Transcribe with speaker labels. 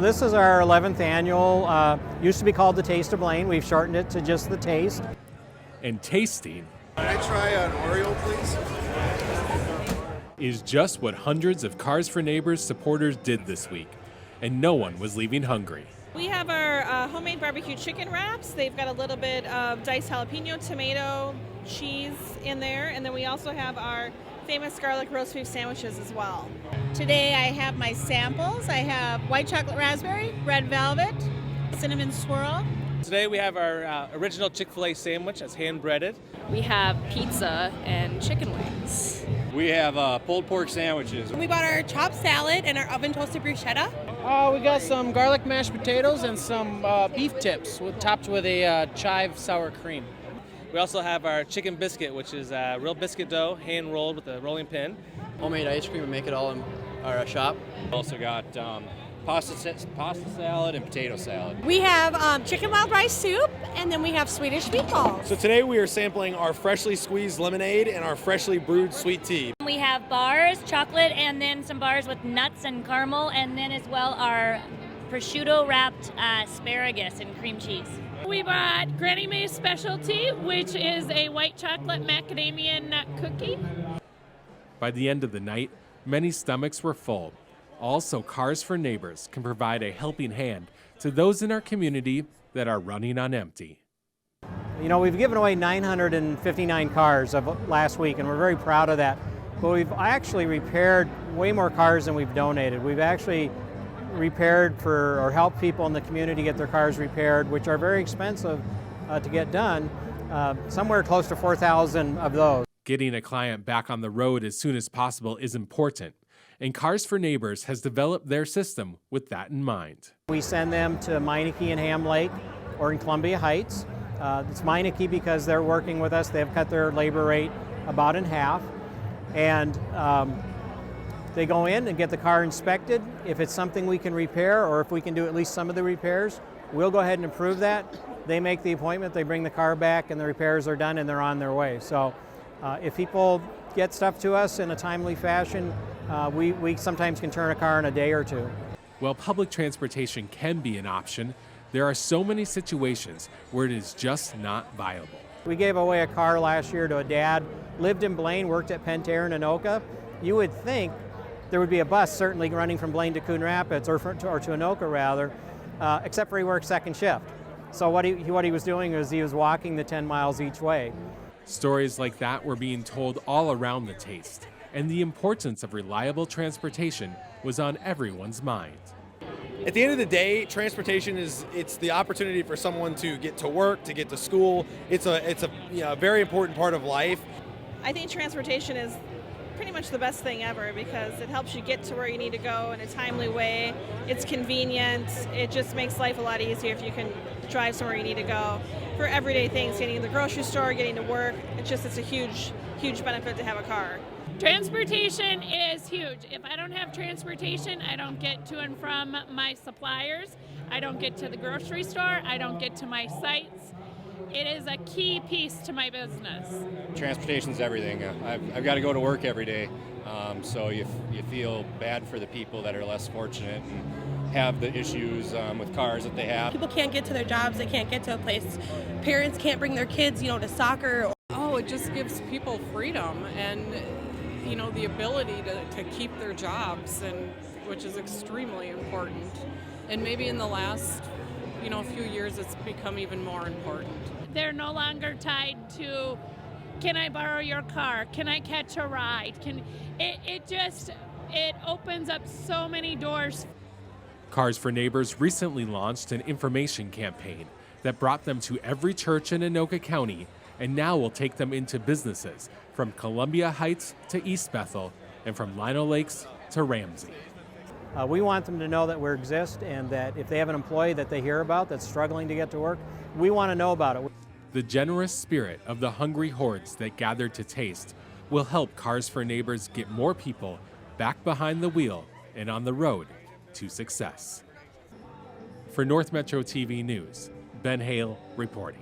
Speaker 1: This is our 11th annual, used to be called the Taste of Blaine. We've shortened it to just the Taste.
Speaker 2: And tasting
Speaker 3: Can I try an Oreo, please?
Speaker 2: is just what hundreds of Cars for Neighbors supporters did this week, and no one was leaving hungry.
Speaker 4: We have our homemade barbecue chicken wraps. They've got a little bit of diced jalapeno, tomato, cheese in there, and then we also have our famous garlic roast beef sandwiches as well.
Speaker 5: Today I have my samples. I have white chocolate raspberry, red velvet, cinnamon swirl.
Speaker 6: Today we have our original Chick-fil-A sandwich that's hand-breaded.
Speaker 7: We have pizza and chicken wings.
Speaker 8: We have pulled pork sandwiches.
Speaker 5: We bought our chopped salad and our oven toasted bruschetta.
Speaker 9: We got some garlic mashed potatoes and some beef tips topped with a chive sour cream.
Speaker 6: We also have our chicken biscuit, which is real biscuit dough, hand-rolled with a rolling pin.
Speaker 10: Homemade ice cream, we make it all in our shop.
Speaker 8: Also got pasta salad and potato salad.
Speaker 5: We have chicken wild rice soup, and then we have Swedish meatballs.
Speaker 3: So today we are sampling our freshly squeezed lemonade and our freshly brewed sweet tea.
Speaker 7: We have bars, chocolate, and then some bars with nuts and caramel, and then as well our prosciutto wrapped asparagus and cream cheese.
Speaker 11: We bought Granny Mae's specialty, which is a white chocolate macadamia nut cookie.
Speaker 2: By the end of the night, many stomachs were full. Also, Cars for Neighbors can provide a helping hand to those in our community that are running on empty.
Speaker 1: You know, we've given away 959 cars of last week, and we're very proud of that. But we've actually repaired way more cars than we've donated. We've actually repaired for or helped people in the community get their cars repaired, which are very expensive to get done, somewhere close to 4,000 of those.
Speaker 2: Getting a client back on the road as soon as possible is important, and Cars for Neighbors has developed their system with that in mind.
Speaker 1: We send them to Meineke and Ham Lake or in Columbia Heights. It's Meineke because they're working with us. They've cut their labor rate about in half, and they go in and get the car inspected. If it's something we can repair, or if we can do at least some of the repairs, we'll go ahead and approve that. They make the appointment, they bring the car back, and the repairs are done, and they're on their way. So if people get stuff to us in a timely fashion, we sometimes can turn a car in a day or two.
Speaker 2: While public transportation can be an option, there are so many situations where it is just not viable.
Speaker 1: We gave away a car last year to a dad, lived in Blaine, worked at Pentair in Anoka. You would think there would be a bus certainly running from Blaine to Coon Rapids, or to Anoka rather, except for he worked second shift. So what he was doing was he was walking the 10 miles each way.
Speaker 2: Stories like that were being told all around the Taste, and the importance of reliable transportation was on everyone's mind.
Speaker 3: At the end of the day, transportation it's the opportunity for someone to get to work, to get to school. It's a very important part of life.
Speaker 4: I think transportation is pretty much the best thing ever because it helps you get to where you need to go in a timely way. It's convenient. It just makes life a lot easier if you can drive somewhere you need to go. For everyday things, getting to the grocery store, getting to work, it's a huge benefit to have a car.
Speaker 11: Transportation is huge. If I don't have transportation, I don't get to and from my suppliers. I don't get to the grocery store. I don't get to my sites. It is a key piece to my business.
Speaker 8: Transportation's everything. I've got to go to work every day, so you feel bad for the people that are less fortunate and have the issues with cars that they have.
Speaker 5: People can't get to their jobs. They can't get to a place. Parents can't bring their kids, to soccer.
Speaker 12: Oh, it just gives people freedom and the ability to keep their jobs, and which is extremely important. And maybe in the last few years it's become even more important.
Speaker 11: They're no longer tied to, can I borrow your car? Can I catch a ride? It opens up so many doors.
Speaker 2: Cars for Neighbors recently launched an information campaign that brought them to every church in Anoka County, and now will take them into businesses from Columbia Heights to East Bethel and from Lino Lakes to Ramsey.
Speaker 1: We want them to know that we exist, and that if they have an employee that they hear about that's struggling to get to work, we want to know about it.
Speaker 2: The generous spirit of the hungry hordes that gathered to taste will help Cars for Neighbors get more people back behind the wheel and on the road to success. For North Metro TV News, Ben Hale reporting.